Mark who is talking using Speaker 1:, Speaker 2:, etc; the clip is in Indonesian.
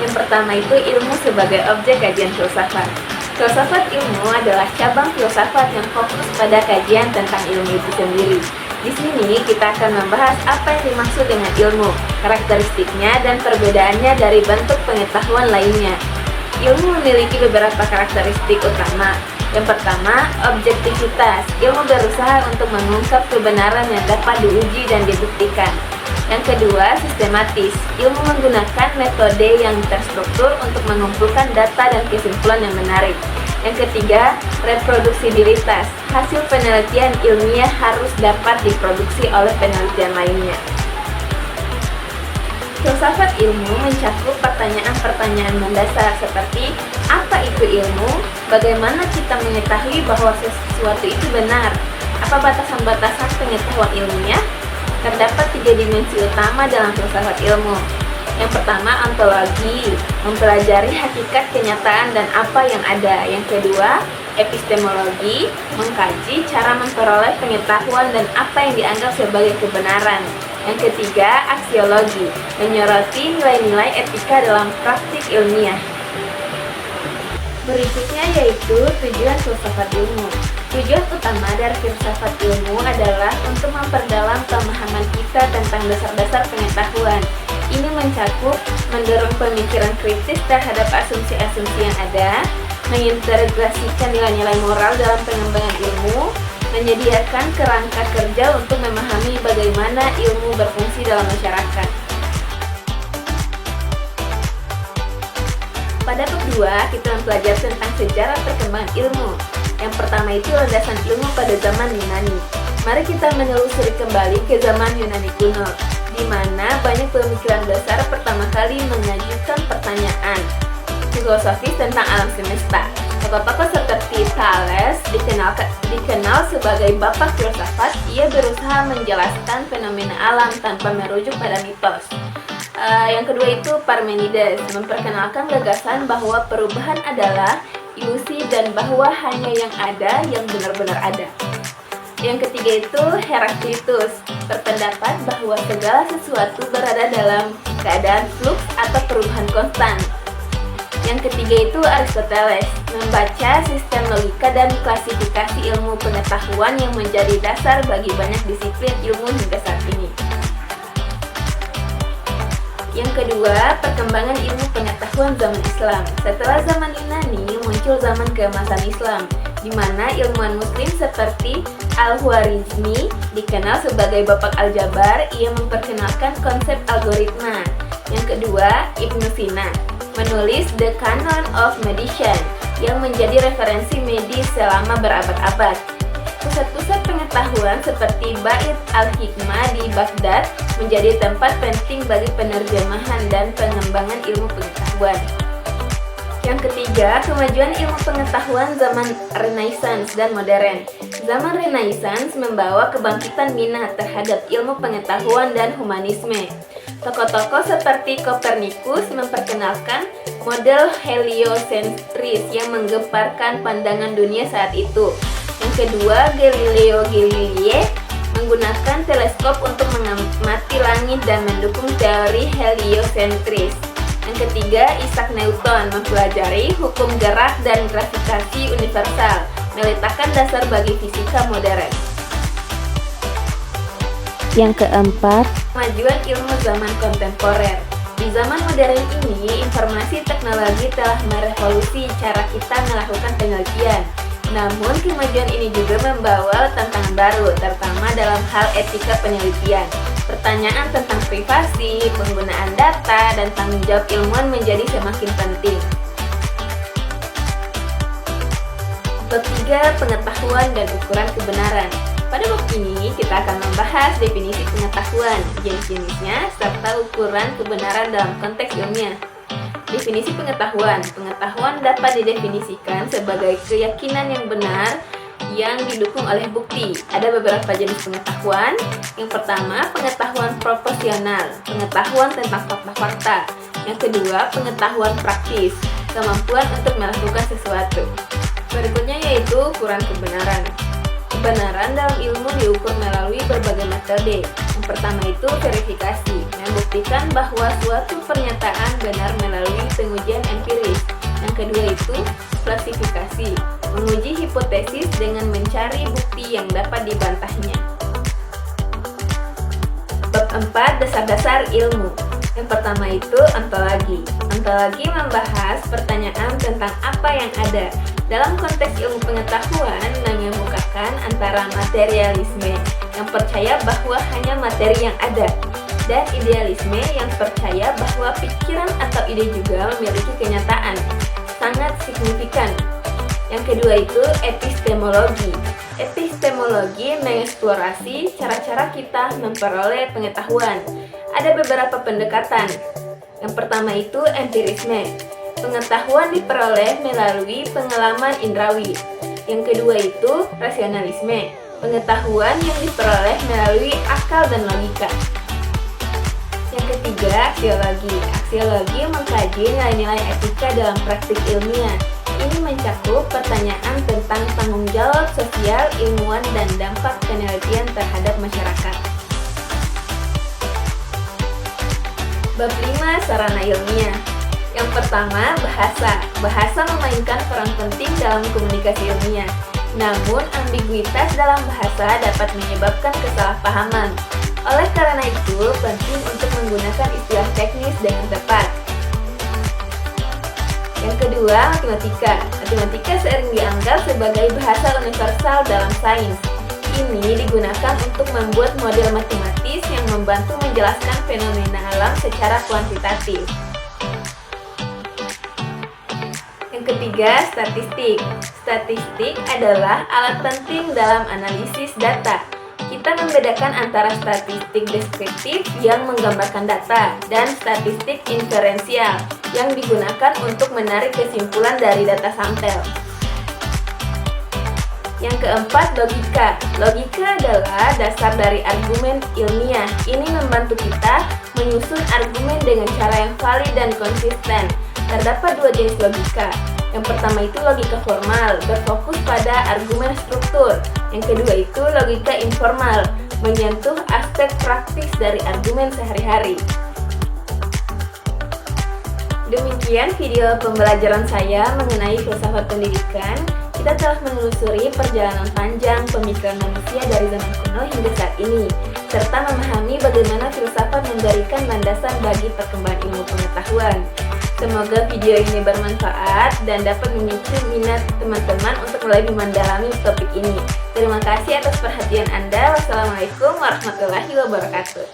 Speaker 1: Yang pertama itu ilmu sebagai objek kajian filsafat. Filsafat ilmu adalah cabang filsafat yang fokus pada kajian tentang ilmu itu sendiri. Di sini kita akan membahas apa yang dimaksud dengan ilmu, karakteristiknya, dan perbedaannya dari bentuk pengetahuan lainnya. Ilmu memiliki beberapa karakteristik utama. Yang pertama, objektivitas. Ilmu berusaha untuk mengungkap kebenaran yang dapat diuji dan dibuktikan. Yang kedua, sistematis. Ilmu menggunakan metode yang terstruktur untuk mengumpulkan data dan kesimpulan yang menarik. Yang ketiga, reproduksibilitas. Hasil penelitian ilmiah harus dapat diproduksi oleh penelitian lainnya. Filsafat ilmu mencakup pertanyaan-pertanyaan mendasar seperti apa itu ilmu, bagaimana kita mengetahui bahwa sesuatu itu benar, apa batasan-batasan pengetahuan ilmiah. Terdapat 3 dimensi utama dalam filsafat ilmu. Yang pertama, ontologi, mempelajari hakikat kenyataan dan apa yang ada. Yang kedua, epistemologi, mengkaji cara memperoleh pengetahuan dan apa yang dianggap sebagai kebenaran. Yang ketiga, aksiologi, menyoroti nilai-nilai etika dalam praktik ilmiah. Berikutnya yaitu tujuan filsafat ilmu. Tujuan utama dari filsafat ilmu adalah untuk memperdalam pemahaman kita tentang dasar-dasar pengetahuan. Ini mencakup mendorong pemikiran kritis terhadap asumsi-asumsi yang ada, mengintegrasikan nilai-nilai moral dalam pengembangan ilmu, menyediakan kerangka kerja untuk memahami bagaimana ilmu berfungsi dalam masyarakat. Pada bab 2, kita mempelajari tentang sejarah perkembangan ilmu. Yang pertama itu landasan ilmu pada zaman Yunani. Mari kita menelusuri kembali ke zaman Yunani kuno, di mana banyak pemikiran dasar pertama kali mengajukan pertanyaan filosofis tentang alam semesta. Tokoh-tokoh seperti Thales dikenal sebagai bapak filsafat. Ia berusaha menjelaskan fenomena alam tanpa merujuk pada mitos. Yang kedua itu Parmenides, memperkenalkan gagasan bahwa perubahan adalah ilusi dan bahwa hanya yang ada yang benar-benar ada. Yang ketiga itu Heraklitus, berpendapat bahwa segala sesuatu berada dalam keadaan fluks atau perubahan konstan. Yang ketiga itu Aristoteles, membaca sistem logika dan klasifikasi ilmu pengetahuan yang menjadi dasar bagi banyak disiplin ilmu hingga saat ini. Yang kedua, perkembangan ilmu pengetahuan zaman Islam. Setelah zaman Yunani, muncul zaman keemasan Islam, di mana ilmuwan muslim seperti Al-Khwarizmi dikenal sebagai bapak aljabar. Ia memperkenalkan konsep algoritma. Yang kedua, Ibnu Sina menulis The Canon of Medicine yang menjadi referensi medis selama berabad-abad. Pusat-pusat pengetahuan seperti Bait al-Hikmah di Baghdad menjadi tempat penting bagi penerjemahan dan pengembangan ilmu pengetahuan. Yang ketiga, kemajuan ilmu pengetahuan zaman Renaissance dan modern. Zaman Renaissance membawa kebangkitan minat terhadap ilmu pengetahuan dan humanisme. Tokoh-tokoh seperti Kopernikus memperkenalkan model heliocentris yang menggemparkan pandangan dunia saat itu. Yang kedua, Galileo Galilei menggunakan teleskop untuk mengamati langit dan mendukung teori heliocentris. Yang ketiga, Isaac Newton mempelajari hukum gerak dan gravitasi universal, meletakkan dasar bagi fisika modern.
Speaker 2: Yang keempat,
Speaker 1: Kemajuan ilmu zaman kontemporer. Di zaman modern ini, informasi teknologi telah merevolusi cara kita melakukan penelitian. Namun, kemajuan ini juga membawa tantangan baru, terutama dalam hal etika penelitian. Pertanyaan tentang privasi, penggunaan data, dan tanggung jawab ilmuwan menjadi semakin penting. Bab 3, pengetahuan dan ukuran kebenaran. Pada bab ini, kita akan membahas definisi pengetahuan, jenis-jenisnya, serta ukuran kebenaran dalam konteks ilmiah. Definisi pengetahuan. Pengetahuan dapat didefinisikan sebagai keyakinan yang benar yang didukung oleh bukti. Ada beberapa jenis pengetahuan. Yang pertama, pengetahuan proporsional, pengetahuan tentang fakta-fakta. Yang kedua, pengetahuan praktis, kemampuan untuk melakukan sesuatu. Berikutnya yaitu ukuran kebenaran. Kebenaran dalam ilmu diukur melalui berbagai metode. Yang pertama itu verifikasi, membuktikan bahwa suatu pernyataan benar melalui pengujian empiris. Yang kedua itu klasifikasi, menguji hipotesis dengan mencari bukti yang dapat dibantahnya. Bab 4, dasar-dasar ilmu. Yang pertama itu ontologi. Ontologi membahas pertanyaan tentang apa yang ada. Dalam konteks ilmu pengetahuan, mengemukakan antara materialisme yang percaya bahwa hanya materi yang ada, dan idealisme yang percaya bahwa pikiran atau ide juga memiliki kenyataan. Sangat signifikan. Yang kedua itu epistemologi. Epistemologi mengeksplorasi cara-cara kita memperoleh pengetahuan. Ada beberapa pendekatan. Yang pertama itu empirisme. Pengetahuan diperoleh melalui pengalaman indrawi. Yang kedua itu rasionalisme. Pengetahuan yang diperoleh melalui akal dan logika. Yang ketiga, aksiologi. Aksiologi mengkaji nilai-nilai etika dalam praktik ilmiah. Ini mencakup pertanyaan tentang tanggung jawab sosial, ilmuwan, dan dampak penelitian terhadap masyarakat. Bab 5, sarana ilmiah. Yang pertama, bahasa. Bahasa memainkan peran penting dalam komunikasi ilmiah. Namun, ambiguitas dalam bahasa dapat menyebabkan kesalahpahaman. Oleh karena itu, penting untuk menggunakan istilah teknis dengan tepat. Yang kedua, matematika. Matematika sering dianggap sebagai bahasa universal dalam sains. Ini digunakan untuk membuat model matematis yang membantu menjelaskan fenomena alam secara kuantitatif. Yang ketiga, statistik. Statistik adalah alat penting dalam analisis data. Kita membedakan antara statistik deskriptif yang menggambarkan data dan statistik inferensial yang digunakan untuk menarik kesimpulan dari data sampel. Yang keempat, logika. Logika adalah dasar dari argumen ilmiah. Ini membantu kita menyusun argumen dengan cara yang valid dan konsisten. Terdapat dua jenis logika. Yang pertama itu logika formal, berfokus pada argumen struktur. Yang kedua itu logika informal, menyentuh aspek praktis dari argumen sehari-hari. Demikian video pembelajaran saya mengenai filsafat pendidikan. Kita telah menelusuri perjalanan panjang pemikiran manusia dari zaman kuno hingga saat ini, serta memahami bagaimana filsafat memberikan landasan bagi perkembangan ilmu pengetahuan. Semoga video ini bermanfaat dan dapat memicu minat teman-teman untuk lebih mendalami topik ini. Terima kasih atas perhatian Anda. Wassalamualaikum warahmatullahi wabarakatuh.